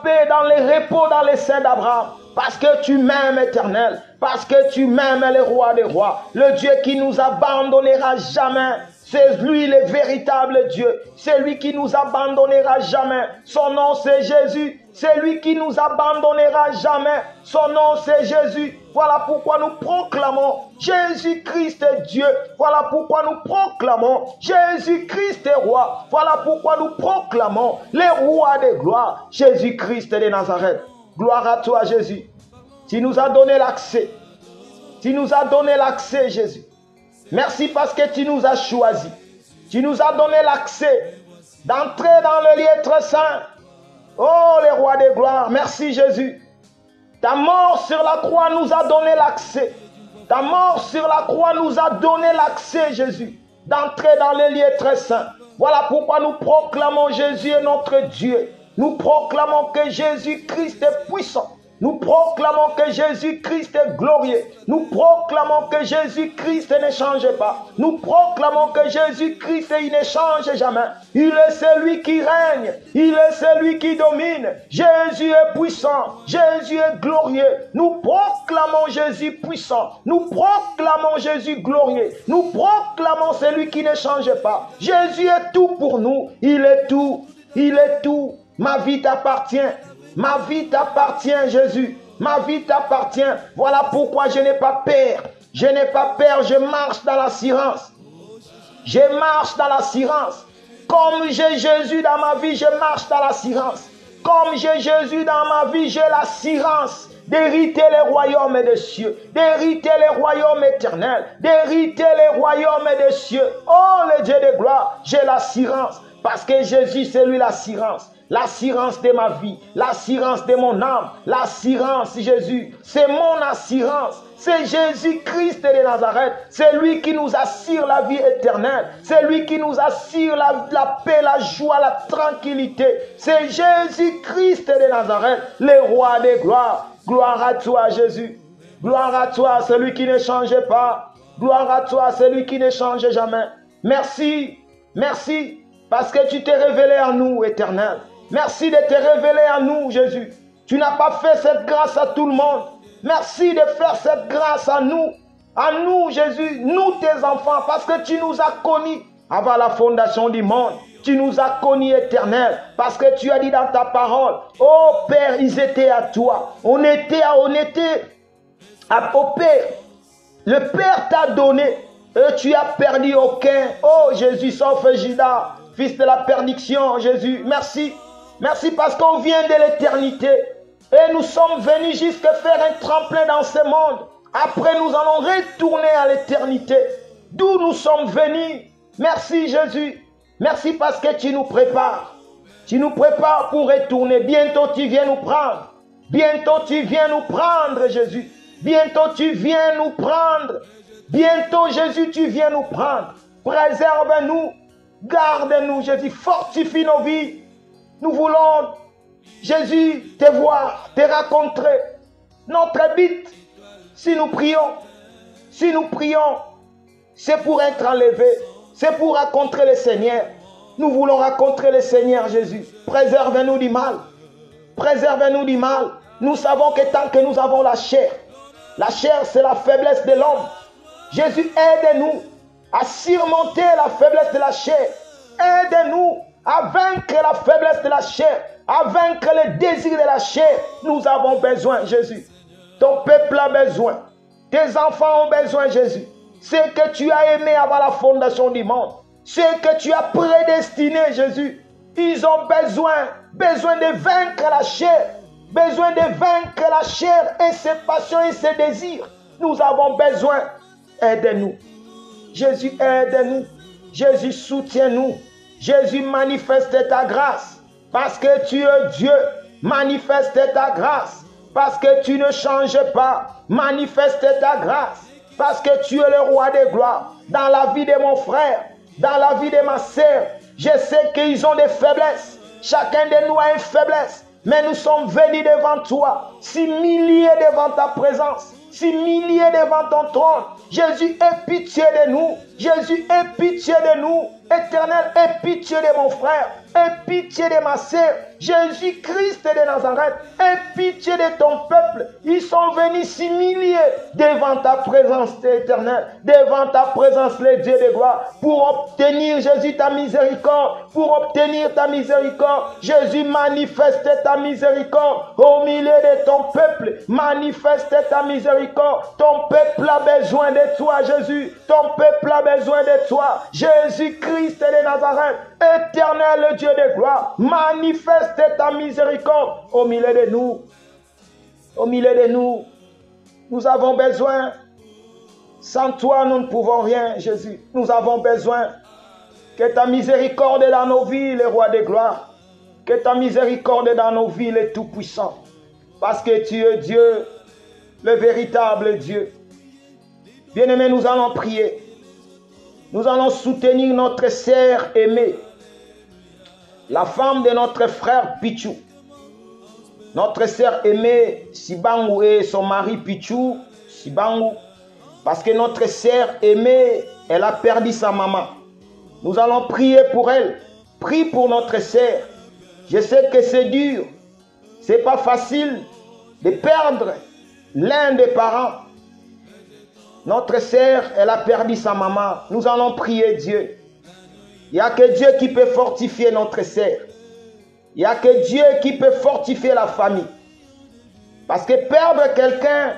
paix, dans le repos, dans les seins d'Abraham. Parce que tu m'aimes, éternel. Parce que tu m'aimes, le roi des rois. Le Dieu qui nous abandonnera jamais. C'est lui le véritable Dieu. C'est lui qui nous abandonnera jamais. Son nom c'est Jésus. C'est lui qui nous abandonnera jamais. Son nom c'est Jésus. Voilà pourquoi nous proclamons Jésus-Christ est Dieu. Voilà pourquoi nous proclamons Jésus-Christ est roi. Voilà pourquoi nous proclamons les rois de gloire. Jésus-Christ de Nazareth. Gloire à toi, Jésus. Tu nous as donné l'accès. Tu nous as donné l'accès, Jésus. Merci parce que tu nous as choisis. Tu nous as donné l'accès d'entrer dans le lieu très saint. Oh, les rois de gloire. Merci, Jésus. Ta mort sur la croix nous a donné l'accès. Ta mort sur la croix nous a donné l'accès, Jésus, d'entrer dans le lieu très saint. Voilà pourquoi nous proclamons Jésus est notre Dieu. Nous proclamons que Jésus-Christ est puissant. Nous proclamons que Jésus-Christ est glorieux. Nous proclamons que Jésus-Christ ne change pas. Nous proclamons que Jésus-Christ il ne change jamais. Il est celui qui règne. Il est celui qui domine. Jésus est puissant. Jésus est glorieux. Nous proclamons Jésus puissant. Nous proclamons Jésus glorieux. Nous proclamons celui qui ne change pas. Jésus est tout pour nous. Il est tout. Il est tout. Ma vie t'appartient. Ma vie t'appartient, Jésus. Ma vie t'appartient. Voilà pourquoi je n'ai pas peur. Je n'ai pas peur. Je marche dans l'assurance. Je marche dans l'assurance. Comme j'ai Jésus dans ma vie, je marche dans l'assurance. Comme j'ai Jésus dans ma vie, j'ai l'assurance d'hériter les royaumes des cieux, d'hériter les royaumes éternels, d'hériter les royaumes des cieux. Oh, le Dieu de gloire, j'ai l'assurance. Parce que Jésus, c'est lui l'assurance. L'assurance de ma vie, l'assurance de mon âme, l'assurance, Jésus, c'est mon assurance. C'est Jésus-Christ de Nazareth. C'est lui qui nous assure la vie éternelle. C'est lui qui nous assure la paix, la joie, la tranquillité. C'est Jésus-Christ de Nazareth, le roi des gloires. Gloire à toi, Jésus. Gloire à toi, celui qui ne change pas. Gloire à toi, celui qui ne change jamais. Merci, merci, parce que tu t'es révélé à nous, éternel. Merci de te révéler à nous, Jésus. Tu n'as pas fait cette grâce à tout le monde. Merci de faire cette grâce à nous, Jésus, nous tes enfants, parce que tu nous as connus avant la fondation du monde. Tu nous as connus éternels, parce que tu as dit dans ta parole, oh Père, ils étaient à toi. On était au Père. Le Père t'a donné et tu as perdu aucun. Oh Jésus, sauf Judas, fils de la perdition, Jésus, merci. Merci parce qu'on vient de l'éternité et nous sommes venus jusqu'à faire un tremplin dans ce monde. Après, nous allons retourner à l'éternité, d'où nous sommes venus. Merci Jésus. Merci parce que tu nous prépares. Tu nous prépares pour retourner. Bientôt, tu viens nous prendre. Bientôt, tu viens nous prendre, Jésus. Bientôt, tu viens nous prendre. Bientôt, Jésus, tu viens nous prendre. Préserve-nous. Garde-nous, Jésus. Fortifie nos vies. Nous voulons, Jésus, te voir, te rencontrer. Notre but, si nous prions, c'est pour être enlevés, c'est pour rencontrer le Seigneur. Nous voulons rencontrer le Seigneur, Jésus. Préserve-nous du mal. Préserve-nous du mal. Nous savons que tant que nous avons la chair c'est la faiblesse de l'homme. Jésus, aide-nous à surmonter la faiblesse de la chair. Aide-nous à vaincre la faiblesse de la chair, à vaincre le désir de la chair. Nous avons besoin, Jésus. Ton peuple a besoin. Tes enfants ont besoin, Jésus. Ce que tu as aimé avant la fondation du monde, ce que tu as prédestiné, Jésus, ils ont besoin de vaincre la chair. besoin de vaincre la chair et ses passions et ses désirs. Nous avons besoin. Aide-nous. Jésus, aide-nous. Jésus, soutiens-nous. Jésus, manifeste ta grâce. Parce que tu es Dieu, manifeste ta grâce. Parce que tu ne changes pas, manifeste ta grâce. Parce que tu es le roi des gloires. Dans la vie de mon frère, dans la vie de ma sœur, je sais qu'ils ont des faiblesses. Chacun de nous a une faiblesse. Mais nous sommes venus devant toi, s'humilier devant ta présence, s'humilier devant ton trône. Jésus, aie pitié de nous. Jésus, aie pitié de nous. Éternel, aie pitié de mon frère. Aie pitié de ma sœur. Jésus-Christ de Nazareth, aie pitié de ton peuple. Ils sont venus s'humilier devant ta présence éternelle, devant ta présence, le Dieu de gloire, pour obtenir, Jésus, ta miséricorde, pour obtenir ta miséricorde. Jésus, manifeste ta miséricorde au milieu de ton peuple. Manifeste ta miséricorde. Ton peuple a besoin de toi, Jésus. Ton peuple a besoin de toi. Jésus-Christ de Nazareth, éternel Dieu de gloire, manifeste ta miséricorde au milieu de nous. Au milieu de nous, nous avons besoin. Sans toi, nous ne pouvons rien, Jésus. Nous avons besoin que ta miséricorde est dans nos vies, le roi de gloire. Que ta miséricorde est dans nos vies, le tout-puissant. Parce que tu es Dieu, le véritable Dieu. Bien-aimés, nous allons prier. Nous allons soutenir notre sœur aimée, la femme de notre frère Pichou. Notre sœur aimée, Sibangu, et son mari Pichou, Sibangu. Parce que notre sœur aimée, elle a perdu sa maman. Nous allons prier pour elle. Prie pour notre sœur. Je sais que c'est dur. Ce n'est pas facile de perdre l'un des parents. Notre sœur, elle a perdu sa maman. Nous allons prier Dieu. Il n'y a que Dieu qui peut fortifier notre sœur. Il n'y a que Dieu qui peut fortifier la famille. Parce que perdre quelqu'un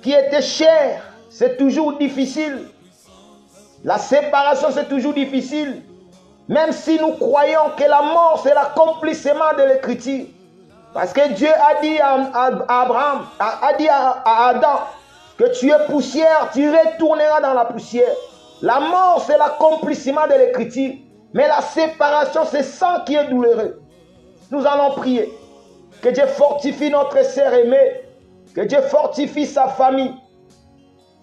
qui était cher, c'est toujours difficile. La séparation, c'est toujours difficile. Même si nous croyons que la mort, c'est l'accomplissement de l'écriture. Parce que Dieu a dit à Abraham, a dit à Adam, que tu es poussière, tu retourneras dans la poussière. La mort, c'est l'accomplissement de l'écriture. Mais la séparation, c'est ça qui est douloureux. Nous allons prier. Que Dieu fortifie notre sœur aimée. Que Dieu fortifie sa famille.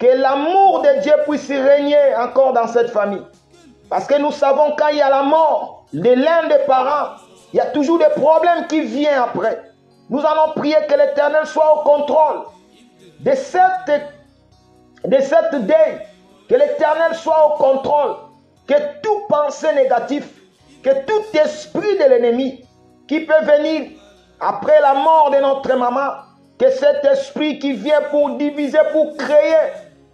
Que l'amour de Dieu puisse régner encore dans cette famille. Parce que nous savons quand il y a la mort de l'un des parents, il y a toujours des problèmes qui viennent après. Nous allons prier que l'Éternel soit au contrôle de cette deuil. Que l'Éternel soit au contrôle. Que toute pensée négative, que tout esprit de l'ennemi qui peut venir après la mort de notre maman, que cet esprit qui vient pour diviser, pour créer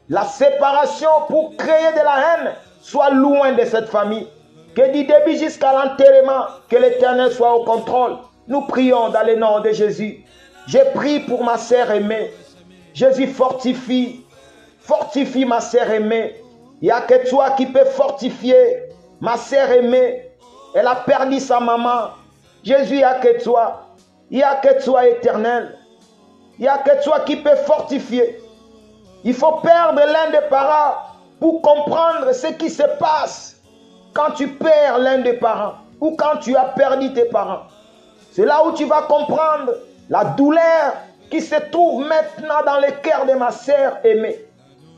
la séparation, pour créer de la haine, soit loin de cette famille. Que du début jusqu'à l'enterrement, que l'Éternel soit au contrôle. Nous prions dans le nom de Jésus. Je prie pour ma sœur aimée. Jésus, fortifie ma sœur aimée. Il n'y a que toi qui peux fortifier ma sœur aimée. Elle a perdu sa maman. Jésus, il n'y a que toi. Il n'y a que toi, éternel. Il n'y a que toi qui peux fortifier. Il faut perdre l'un des parents pour comprendre ce qui se passe quand tu perds l'un des parents ou quand tu as perdu tes parents. C'est là où tu vas comprendre la douleur qui se trouve maintenant dans le cœur de ma sœur aimée.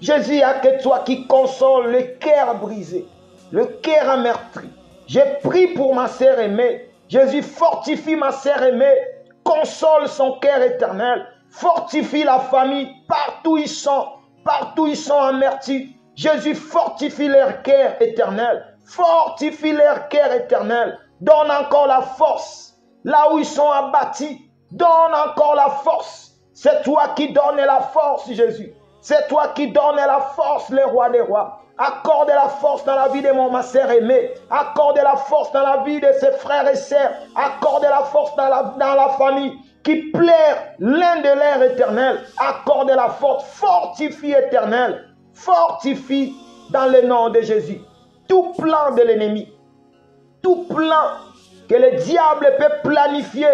Jésus, il n'y a que toi qui console le cœur brisé, le cœur ameurtri. Je prie pour ma sœur aimée. Jésus, fortifie ma sœur aimée. Console son cœur éternel. Fortifie la famille partout ils sont amertis. Jésus, fortifie leur cœur éternel. Fortifie leur cœur éternel. Donne encore la force là où ils sont abattus. Donne encore la force. C'est toi qui donnes la force, Jésus. C'est toi qui donnes la force, le roi des rois. Accorde la force dans la vie de ma sœur aimée. Accorde la force dans la vie de ses frères et sœurs. Accorde la force dans la famille qui pleure l'un de leurs éternels. Accorde la force. Fortifie éternel. Fortifie dans le nom de Jésus. Tout plan de l'ennemi. Tout plan que le diable peut planifier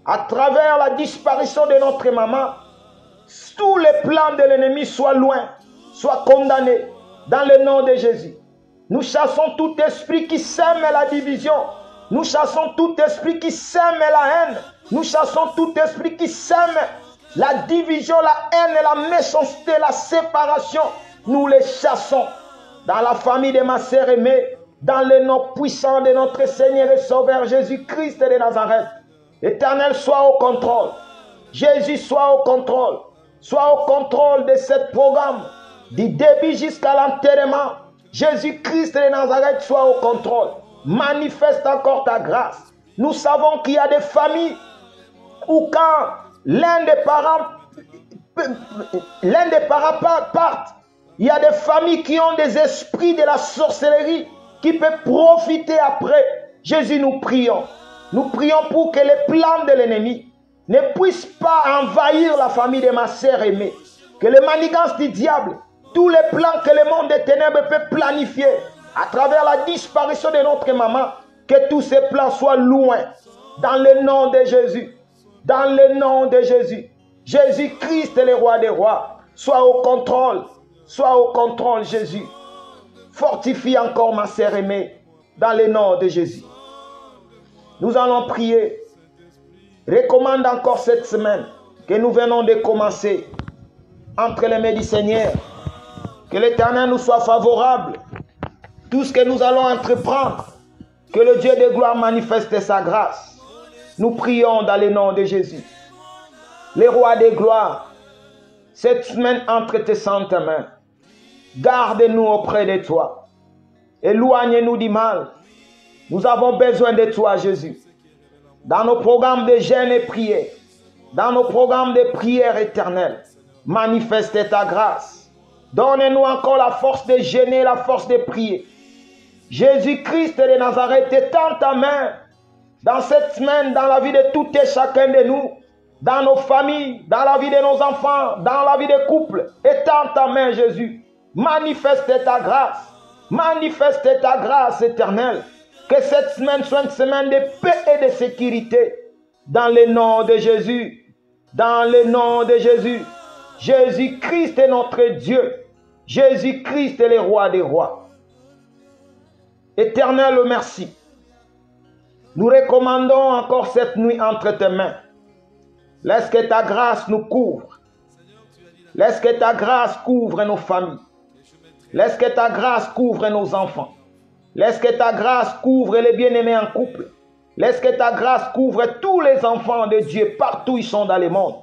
à travers la disparition de notre maman, tous les plans de l'ennemi soient loin, soient condamnés dans le nom de Jésus. Nous chassons tout esprit qui sème la division. Nous chassons tout esprit qui sème la haine. Nous chassons tout esprit qui sème la division, la haine, la méchanceté, la séparation. Nous les chassons dans la famille de ma sœur aimée, dans le nom puissant de notre Seigneur et Sauveur Jésus-Christ de Nazareth. Éternel, sois au contrôle. Jésus, sois au contrôle. Sois au contrôle de ce programme, du début jusqu'à l'enterrement. Jésus-Christ de Nazareth, sois au contrôle. Manifeste encore ta grâce. Nous savons qu'il y a des familles où quand l'un des parents part, il y a des familles qui ont des esprits de la sorcellerie qui peuvent profiter après. Jésus, nous prions. Nous prions pour que les plans de l'ennemi ne puissent pas envahir la famille de ma sœur aimée. Que les manigances du diable, tous les plans que le monde des ténèbres peut planifier à travers la disparition de notre maman, que tous ces plans soient loin. Dans le nom de Jésus. Dans le nom de Jésus. Jésus-Christ est le roi des rois. Sois au contrôle. Sois au contrôle, Jésus. Fortifie encore ma sœur aimée. Dans le nom de Jésus. Nous allons prier. Recommande encore cette semaine que nous venons de commencer entre les mains du Seigneur. Que l'Éternel nous soit favorable. Tout ce que nous allons entreprendre, que le Dieu de gloire manifeste sa grâce. Nous prions dans le nom de Jésus. Les rois de gloire, cette semaine entre tes saintes mains, garde-nous auprès de toi. Éloigne-nous du mal. Nous avons besoin de toi, Jésus. Dans nos programmes de jeûne et prière, dans nos programmes de prière éternelle, manifeste ta grâce. Donne-nous encore la force de jeûner, la force de prier. Jésus-Christ de Nazareth, étends ta main dans cette semaine, dans la vie de tout et chacun de nous, dans nos familles, dans la vie de nos enfants, dans la vie des couples. Étends ta main, Jésus. Manifeste ta grâce éternelle. Que cette semaine soit une semaine de paix et de sécurité. Dans le nom de Jésus. Dans le nom de Jésus. Jésus-Christ est notre Dieu. Jésus-Christ est le roi des rois. Éternel, merci. Nous recommandons encore cette nuit entre tes mains. Laisse que ta grâce nous couvre. Laisse que ta grâce couvre nos familles. Laisse que ta grâce couvre nos enfants. Laisse que ta grâce couvre les bien-aimés en couple. Laisse que ta grâce couvre tous les enfants de Dieu partout ils sont dans le monde.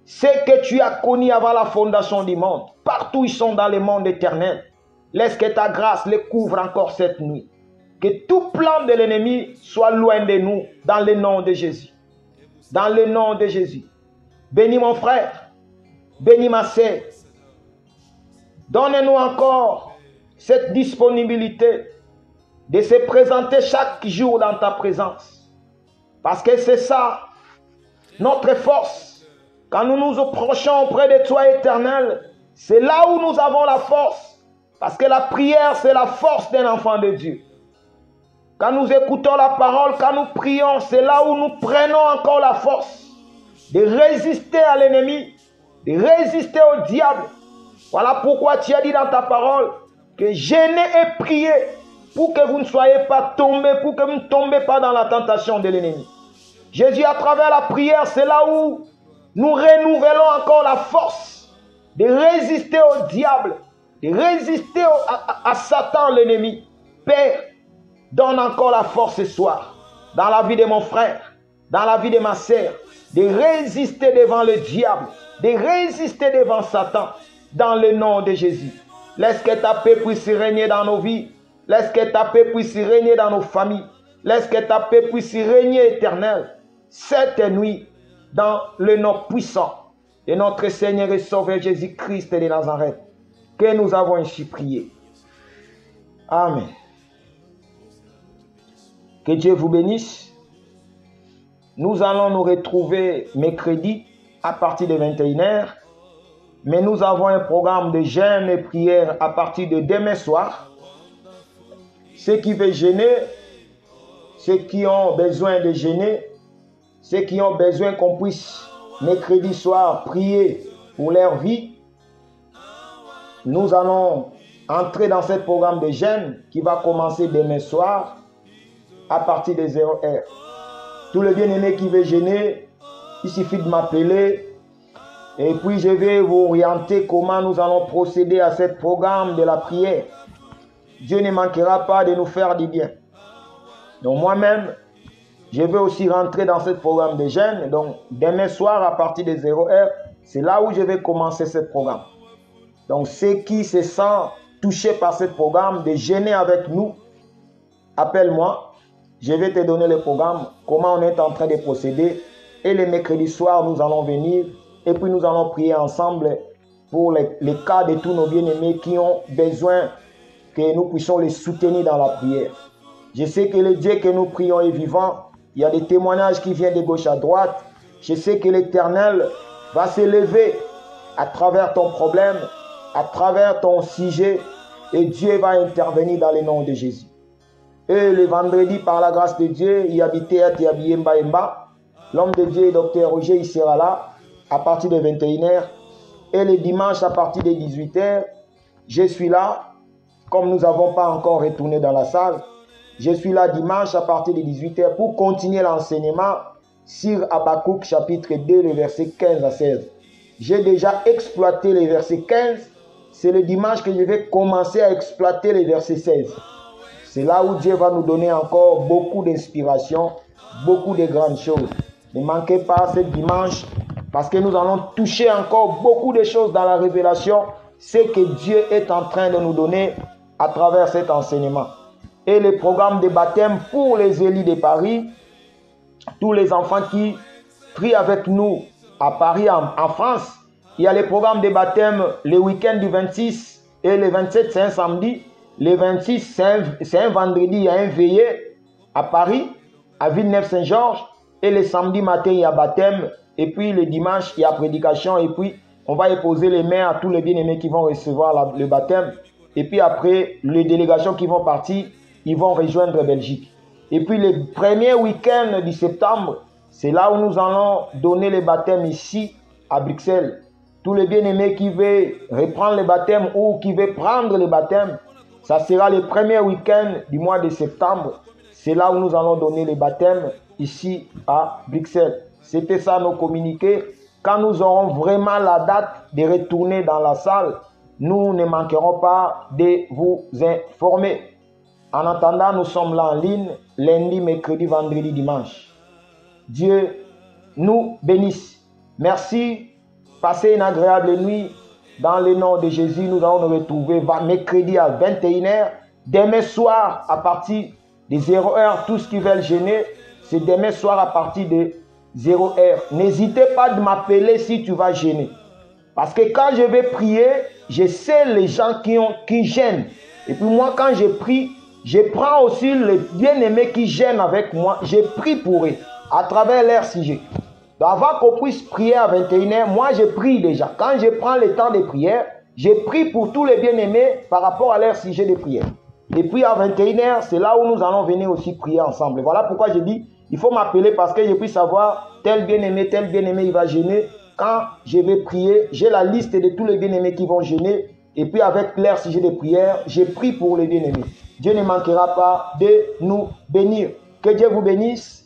Ce que tu as connu avant la fondation du monde, partout ils sont dans le monde éternel. Laisse que ta grâce les couvre encore cette nuit. Que tout plan de l'ennemi soit loin de nous dans le nom de Jésus. Dans le nom de Jésus. Bénis mon frère. Bénis ma sœur. Donne-nous encore cette disponibilité de se présenter chaque jour dans ta présence. Parce que c'est ça, notre force. Quand nous nous approchons auprès de toi, éternel, c'est là où nous avons la force. Parce que la prière, c'est la force d'un enfant de Dieu. Quand nous écoutons la parole, quand nous prions, c'est là où nous prenons encore la force de résister à l'ennemi, de résister au diable. Voilà pourquoi tu as dit dans ta parole que jeûnez et priez pour que vous ne soyez pas tombés, pour que vous ne tombez pas dans la tentation de l'ennemi. Jésus, à travers la prière, c'est là où nous renouvelons encore la force de résister au diable, de résister à Satan, l'ennemi. Père, donne encore la force ce soir, dans la vie de mon frère, dans la vie de ma sœur, de résister devant le diable, de résister devant Satan, dans le nom de Jésus. Laisse que ta paix puisse régner dans nos vies. Laisse que ta paix puisse régner dans nos familles. Laisse que ta paix puisse régner éternelle cette nuit dans le nom puissant de notre Seigneur et Sauveur Jésus-Christ de Nazareth, que nous avons ainsi prié. Amen. Que Dieu vous bénisse. Nous allons nous retrouver mercredi à partir de 21h. Mais nous avons un programme de jeûne et prière à partir de demain soir. Ceux qui veulent jeûner, ceux qui ont besoin de jeûner, ceux qui ont besoin qu'on puisse, mercredi soir, prier pour leur vie, nous allons entrer dans ce programme de jeûne qui va commencer demain soir à partir de 0 heure. Tout le bien-aimé qui veut jeûner, il suffit de m'appeler et puis je vais vous orienter comment nous allons procéder à ce programme de la prière. Dieu ne manquera pas de nous faire du bien. Donc moi-même, je vais aussi rentrer dans ce programme de jeûne. Donc demain soir à partir de 0 heure, c'est là où je vais commencer ce programme. Donc ceux qui se sentent touchés par ce programme de jeûner avec nous, appelle-moi. Je vais te donner le programme, comment on est en train de procéder. Et le mercredi soir, nous allons venir et puis nous allons prier ensemble pour les cas de tous nos bien-aimés qui ont besoin que nous puissions les soutenir dans la prière. Je sais que le Dieu que nous prions est vivant. Il y a des témoignages qui viennent de gauche à droite. Je sais que l'Éternel va s'élever à travers ton problème, à travers ton sujet, et Dieu va intervenir dans le nom de Jésus. Et le vendredi, par la grâce de Dieu, il habitait à Tiabiemba. L'homme de Dieu, Dr Roger, il sera là à partir de 21h. Et le dimanche, à partir de 18h, je suis là. Comme nous n'avons pas encore retourné dans la salle, je suis là dimanche à partir de 18h pour continuer l'enseignement sur Habakkuk chapitre 2, le verset 15 à 16. J'ai déjà exploité le verset 15. C'est le dimanche que je vais commencer à exploiter le verset 16. C'est là où Dieu va nous donner encore beaucoup d'inspiration, beaucoup de grandes choses. Ne manquez pas ce dimanche parce que nous allons toucher encore beaucoup de choses dans la révélation, ce que Dieu est en train de nous donner à travers cet enseignement. Et le programme de baptême pour les élus de Paris, tous les enfants qui prient avec nous à Paris, en France, il y a le programme de baptême le week-end du 26 et le 27, c'est un samedi. Le 26, c'est un vendredi, il y a un veillé à Paris, à Villeneuve-Saint-Georges. Et le samedi matin, il y a baptême. Et puis le dimanche, il y a prédication. Et puis, on va poser les mains à tous les bien-aimés qui vont recevoir le baptême. Et puis après, les délégations qui vont partir, ils vont rejoindre Belgique. Et puis le premier week-end du septembre, c'est là où nous allons donner le baptême ici à Bruxelles. Tous les bien-aimés qui veulent reprendre le baptême ou qui veulent prendre le baptême, ça sera le premier week-end du mois de septembre. C'est là où nous allons donner le baptême ici à Bruxelles. C'était ça nos communiqués. Quand nous aurons vraiment la date de retourner dans la salle, nous ne manquerons pas de vous informer. En attendant, nous sommes là en ligne, lundi, mercredi, vendredi, dimanche. Dieu nous bénisse. Merci. Passez une agréable nuit. Dans le nom de Jésus, nous allons nous retrouver mercredi à 21h. Demain soir, à partir de 0h, tous qui veulent jeûner, c'est demain soir à partir de 0h. N'hésitez pas de m'appeler si tu vas jeûner. Parce que quand je vais prier, je sais les gens qui gênent. Et puis moi, quand je prie, je prends aussi les bien-aimés qui gênent avec moi. Je prie pour eux à travers leur sujet. Donc avant qu'on puisse prier à 21h, moi je prie déjà. Quand je prends le temps de prière, je prie pour tous les bien-aimés par rapport à leur sujet de prière. Et puis à 21h, c'est là où nous allons venir aussi prier ensemble. Voilà pourquoi je dis, il faut m'appeler parce que je puisse savoir tel bien-aimé, il va jeûner. Quand je vais prier, j'ai la liste de tous les bien-aimés qui vont jeûner. Et puis avec leur sujet de prière, je prie pour les bien-aimés. Dieu ne manquera pas de nous bénir. Que Dieu vous bénisse.